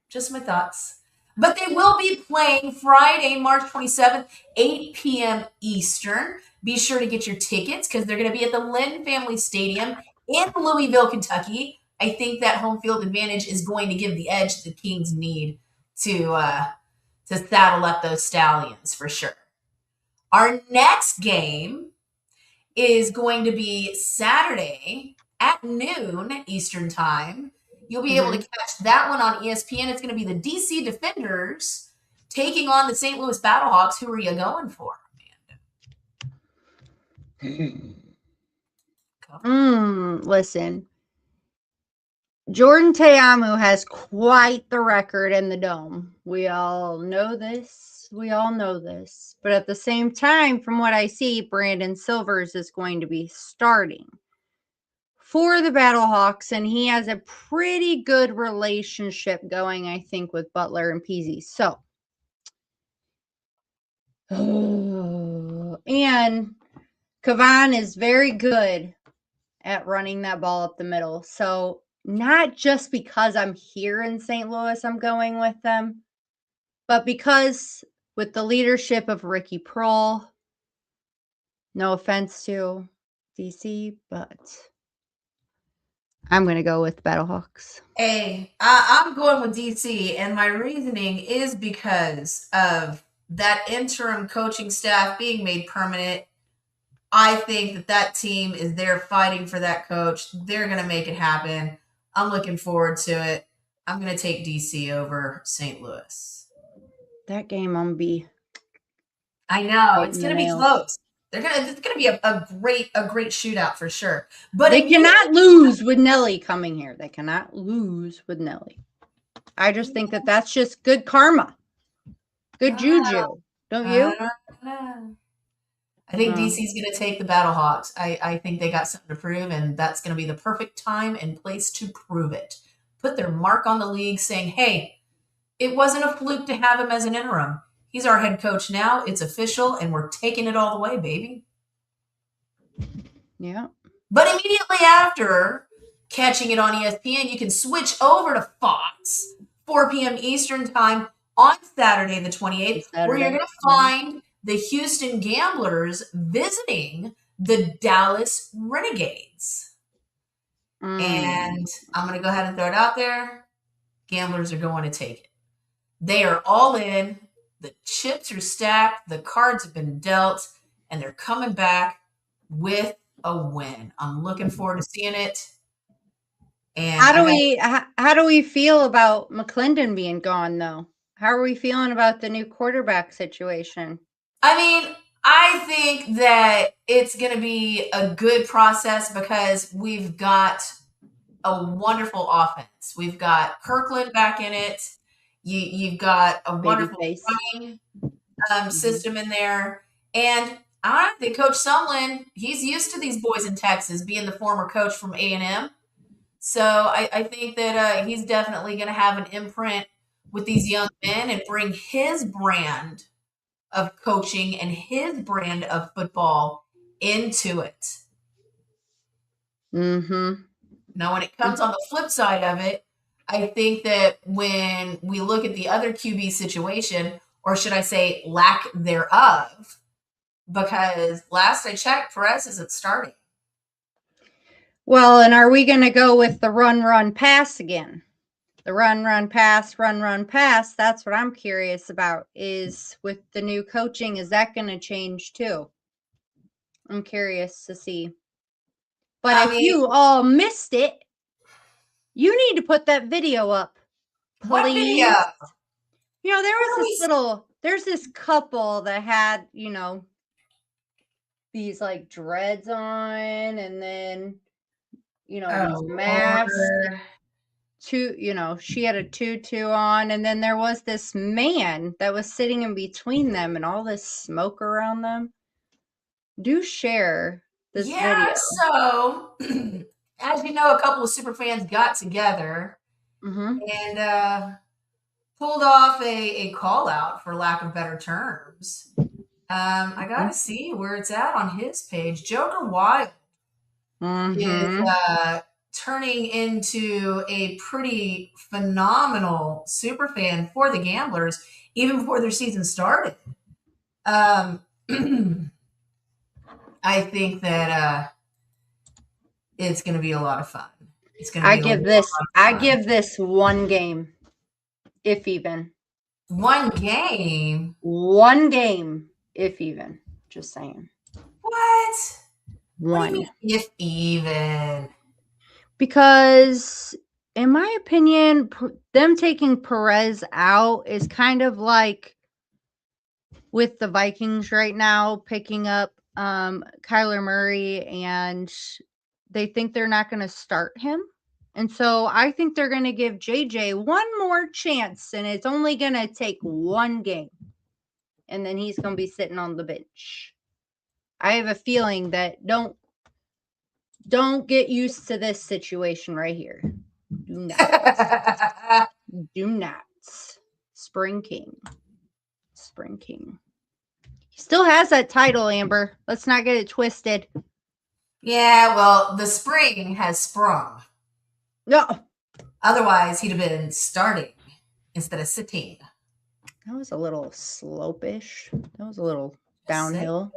just my thoughts. But they will be playing Friday, March 27th, 8 p.m. Eastern. Be sure to get your tickets because they're going to be at the Lynn Family Stadium in Louisville, Kentucky. I think that home field advantage is going to give the edge the Kings need to saddle up those Stallions for sure. Our next game is going to be Saturday at noon Eastern time. You'll be able to catch that one on ESPN. It's going to be the DC Defenders taking on the St. Louis Battlehawks. Who are you going for, Amanda? Listen. Jordan Teamu has quite the record in the Dome. We all know this. But at the same time, from what I see, Brandon Silvers is going to be starting for the Battlehawks, and he has a pretty good relationship going, I think, with Butler and Peasy. So, and Kavan is very good at running that ball up the middle. So, not just because I'm here in St. Louis, I'm going with them, but because with the leadership of Ricky Prohl, no offense to DC, but I'm going to go with Battlehawks. Hey, I'm going with DC, and my reasoning is because of that interim coaching staff being made permanent. I think that team is there fighting for that coach. They're going to make it happen. I'm looking forward to it. I'm going to take DC over St. Louis. That game on B. I know. It's going to be close. It's going to be a great shootout for sure. But they cannot lose with Nelly coming here. They cannot lose with Nelly. I just think that's just good karma. Good juju. Don't you? I think DC's going to take the Battlehawks. I think they got something to prove, and that's going to be the perfect time and place to prove it. Put their mark on the league saying, hey, it wasn't a fluke to have him as an interim. He's our head coach now. It's official, and we're taking it all the way, baby. Yeah. But immediately after catching it on ESPN, you can switch over to Fox, 4 p.m. Eastern time on Saturday the 28th, where you're going to find the Houston Gamblers visiting the Dallas Renegades. And I'm going to go ahead and throw it out there. Gamblers are going to take it. They are all in. The chips are stacked. The cards have been dealt. And they're coming back with a win. I'm looking forward to seeing it. And how do we feel about McClendon being gone, though? How are we feeling about the new quarterback situation? I mean, I think that it's going to be a good process because we've got a wonderful offense. We've got Kirkland back in it. You've got a wonderful Babyface. running system in there. And I think Coach Sumlin, he's used to these boys in Texas, being the former coach from A&M. So I think that he's definitely going to have an imprint with these young men and bring his brand of coaching and his brand of football into it. Mm-hmm. Now, when it comes on the flip side of it, I think that when we look at the other QB situation, or should I say lack thereof, because last I checked, Perez isn't starting. Well, and are we going to go with the run, pass again? The run, pass, run, pass. That's what I'm curious about is with the new coaching, is that going to change too? I'm curious to see. But if you all missed it, you need to put that video up. Please. What video? You know, there's this couple that had, you know, these like dreads on and then, you know, these masks. You know, she had a tutu on, and then there was this man that was sitting in between them and all this smoke around them. Do share this video. So as you know, a couple of super fans got together and pulled off a call out, for lack of better terms. I gotta see where it's at on his page. Joker Wild is turning into a pretty phenomenal super fan for the Gamblers, even before their season started. I think that it's going to be a lot of fun. It's going to. I give this one game, if even. One game, if even. Just saying. What? One. What do you mean, if even? Because, in my opinion, them taking Perez out is kind of like with the Vikings right now, picking up Kyler Murray, and they think they're not going to start him. And so I think they're going to give JJ one more chance, and it's only going to take one game. And then he's going to be sitting on the bench. I have a feeling that don't get used to this situation right here. Do not. Do not. Spring King. He still has that title, Amber. Let's not get it twisted. Yeah, well, the spring has sprung. No. Otherwise, he'd have been starting instead of sitting. That was a little slope-ish. That was a little downhill.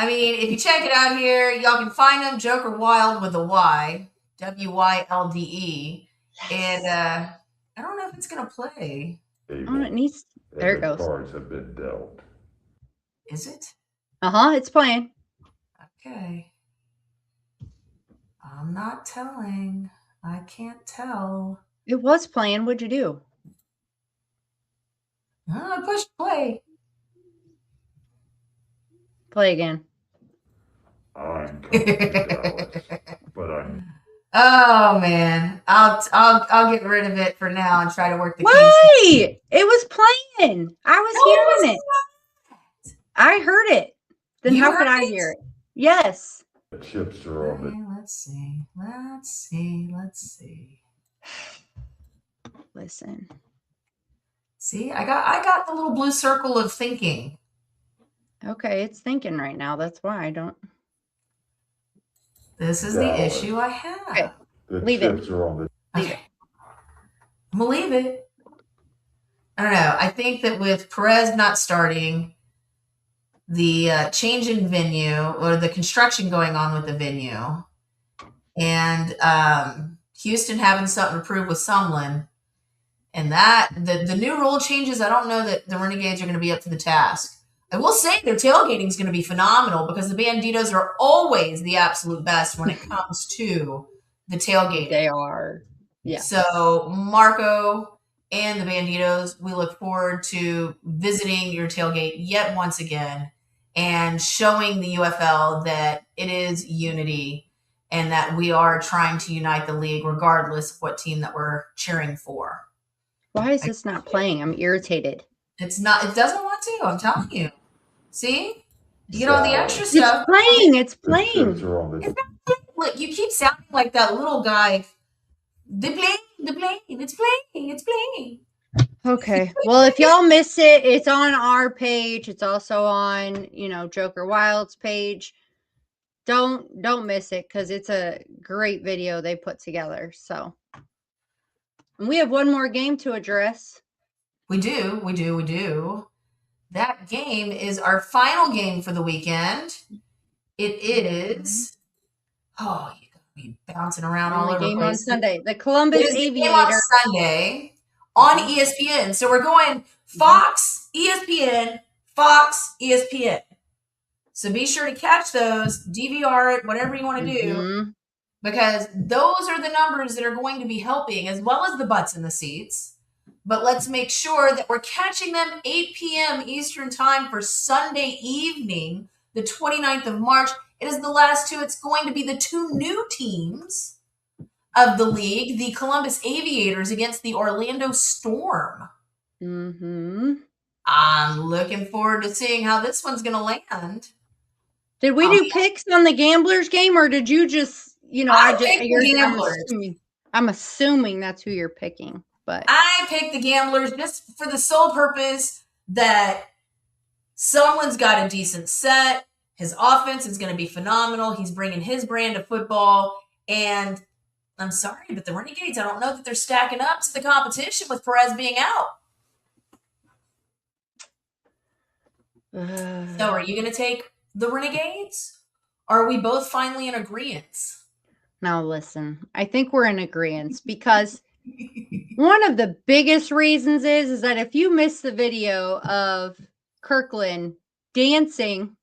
I mean, if you check it out here, y'all can find him, Joker Wild with a Y, WYLDE. Yes. And I don't know if it's going to play. Oh, it needs. There it goes. Cards have been dealt. Is it? It's playing. Okay. I'm not telling. I can't tell. It was playing. What'd you do? I pushed play. Play again. I'm coming to Dallas, but I'm. Oh man, I'll get rid of it for now and try to work the. Wait, it was playing. I was hearing it. I heard it. Then how could I hear it? Yes. The chips are on the. Let's see. Listen. See, I got the little blue circle of thinking. Okay, it's thinking right now. That's why I don't. This is the issue I have. Okay. Leave it. Are on the. Okay. I'm gonna leave it. I don't know. I think that with Perez not starting, the change in venue or the construction going on with the venue, and Houston having something to prove with Sumlin, and that the new rule changes, I don't know that the Renegades are going to be up to the task. I will say their tailgating is going to be phenomenal because the Banditos are always the absolute best when it comes to the tailgating. They are. Yeah. So Marco and the Banditos, we look forward to visiting your tailgate yet once again and showing the UFL that it is unity and that we are trying to unite the league regardless of what team that we're cheering for. Why is this not playing? I'm irritated. It's not, it doesn't want to, I'm telling you. See? You get all the extra It's stuff. playing. It's The chips playing. are on the Look, you keep sounding like that little guy. They're playing, it's playing, it's playing. Okay. Well, if y'all miss it, it's on our page. It's also on, Joker Wild's page. Don't miss it because it's a great video they put together. So, and we have one more game to address. We do. That game is our final game for the weekend. It is. Oh, you gotta be bouncing around all over the game place. on Sunday. The Columbus It is the game Aviator. on Sunday on ESPN. So we're going Fox, ESPN, Fox, ESPN. So be sure to catch those, DVR it, whatever you want to do, because those are the numbers that are going to be helping, as well as the butts in the seats. But let's make sure that we're catching them 8 p.m. Eastern time for Sunday evening, the 29th of March. It is the last two. It's going to be the two new teams of the league, the Columbus Aviators against the Orlando Storm. I'm looking forward to seeing how this one's going to land. Did we do picks on the Gamblers game, or did you just, I picked the Gamblers. I'm assuming that's who you're picking. But I picked the Gamblers just for the sole purpose that someone's got a decent set. His offense is going to be phenomenal. He's bringing his brand of football. And I'm sorry, but the Renegades, I don't know that they're stacking up to the competition with Perez being out. So are you going to take the Renegades? Or are we both finally in agreement? Now listen, I think we're in agreement because one of the biggest reasons is that if you miss the video of Kirkland dancing,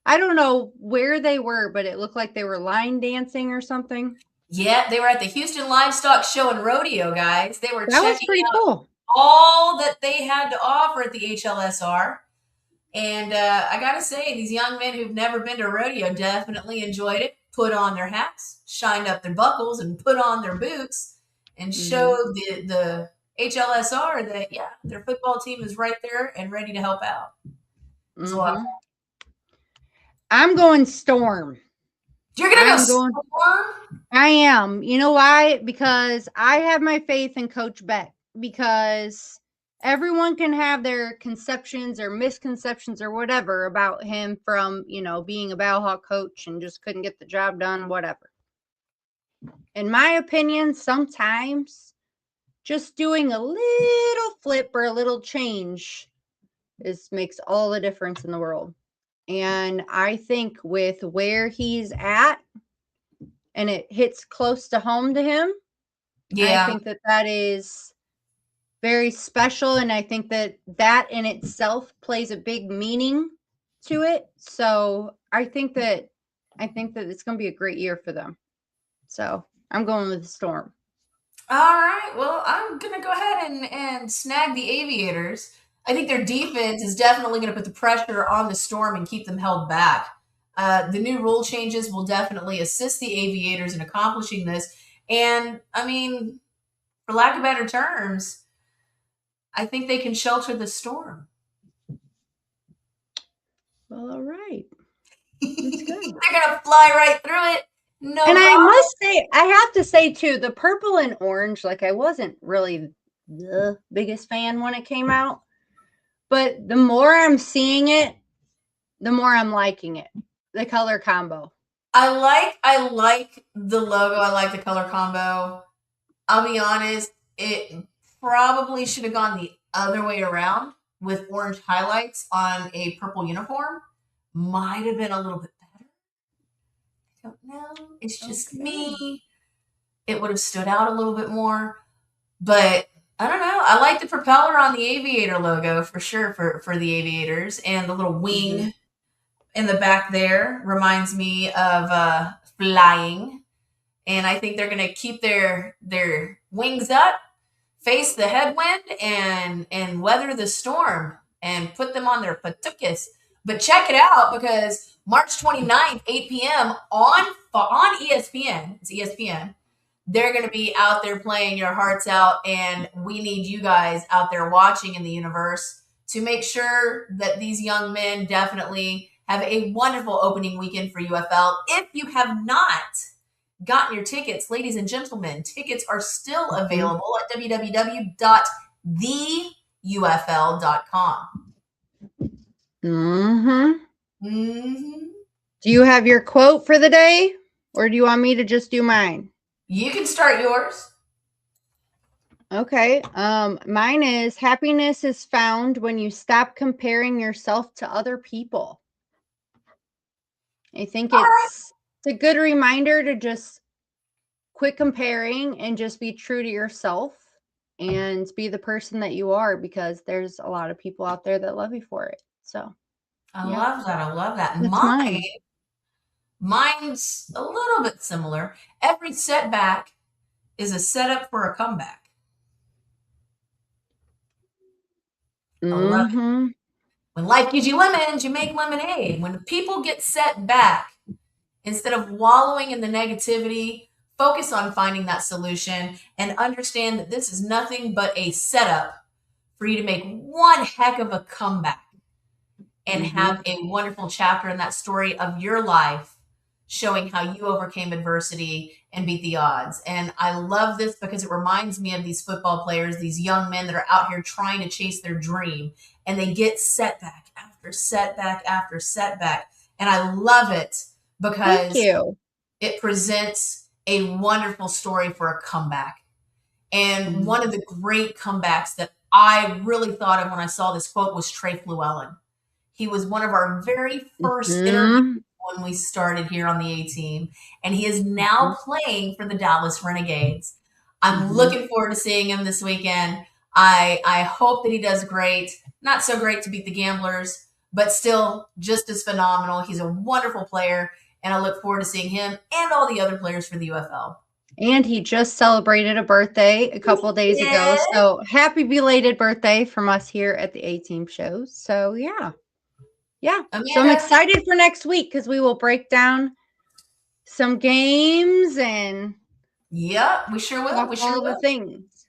I don't know where they were, but it looked like they were line dancing or something. Yeah, they were at the Houston Livestock Show and Rodeo, guys. They were that was pretty cool. All that they had to offer at the HLSR. And I got to say, these young men who've never been to a rodeo definitely enjoyed it, put on their hats, shined up their buckles, and put on their boots, and showed the HLSR that, yeah, their football team is right there and ready to help out. I'm going Storm. You're going to go Storm? I am. You know why? Because I have my faith in Coach Beck. Because everyone can have their conceptions or misconceptions or whatever about him from, being a Bellhawk coach and just couldn't get the job done, whatever. In my opinion, sometimes just doing a little flip or a little change makes all the difference in the world. And I think with where he's at, and it hits close to home to him, I think that is very special, and I think that in itself plays a big meaning to it. So I think that it's going to be a great year for them. So I'm going with the Storm. All right. Well, I'm going to go ahead and snag the Aviators. I think their defense is definitely going to put the pressure on the Storm and keep them held back. The new rule changes will definitely assist the Aviators in accomplishing this. And, I mean, for lack of better terms, I think they can shelter the Storm. Well, all right. That's good. They're going to fly right through it. No and problem. I must say, I have to say, too, the purple and orange, I wasn't really the biggest fan when it came out. But the more I'm seeing it, the more I'm liking it. The color combo. I like the logo. I like the color combo. I'll be honest, it probably should have gone the other way around with orange highlights on a purple uniform. Might have been a little bit better. I don't know. It's just me. It would have stood out a little bit more. But I don't know. I like the propeller on the Aviator logo for sure for the Aviators, and the little wing in the back there reminds me of flying. And I think they're going to keep their wings up, face the headwind and weather the storm and put them on their patukis. But check it out, because March 29th, 8 p.m. on ESPN, it's ESPN, they're going to be out there playing your hearts out, and we need you guys out there watching in the universe to make sure that these young men definitely have a wonderful opening weekend for UFL. If you have not gotten your tickets, ladies and gentlemen, tickets are still available at www.theufl.com. Do you have your quote for the day, or do you want me to just do mine? You can start yours. Okay. Mine is, happiness is found when you stop comparing yourself to other people. I think it's a good reminder to just quit comparing and just be true to yourself and be the person that you are, because there's a lot of people out there that love you for it. So I love that. I love that. that's mine. Mine's a little bit similar. Every setback is a setup for a comeback. I love it. When life gives you lemons, you make lemonade. When people get set back, instead of wallowing in the negativity, focus on finding that solution and understand that this is nothing but a setup for you to make one heck of a comeback and have a wonderful chapter in that story of your life, showing how you overcame adversity and beat the odds. And I love this because it reminds me of these football players, these young men that are out here trying to chase their dream, and they get setback after setback after setback. And I love it because it presents a wonderful story for a comeback. And one of the great comebacks that I really thought of when I saw this quote was Trey Fluellen. He was one of our very first interviews when we started here on the A team, and he is now playing for the Dallas Renegades. I'm looking forward to seeing him this weekend. I hope that he does great. Not so great to beat the Gamblers, but still just as phenomenal. He's a wonderful player, and I look forward to seeing him and all the other players for the UFL. And he just celebrated a birthday a couple of days ago. So happy belated birthday from us here at the A-Team shows. So yeah. Amanda. So I'm excited for next week because we will break down some games and we sure will. We sure all will. The things.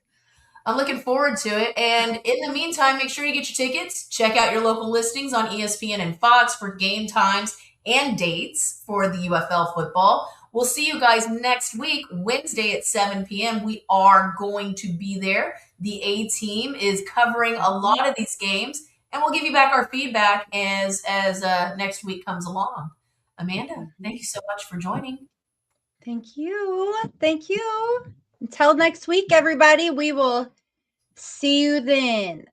I'm looking forward to it. And in the meantime, make sure you get your tickets. Check out your local listings on ESPN and Fox for game times and dates for the UFL football. We'll see you guys next week, Wednesday at 7 p.m. We are going to be there. The A team is covering a lot of these games, and we'll give you back our feedback as next week comes along. Amanda, thank you so much for joining. Thank you. Thank you. Until next week, everybody, we will see you then.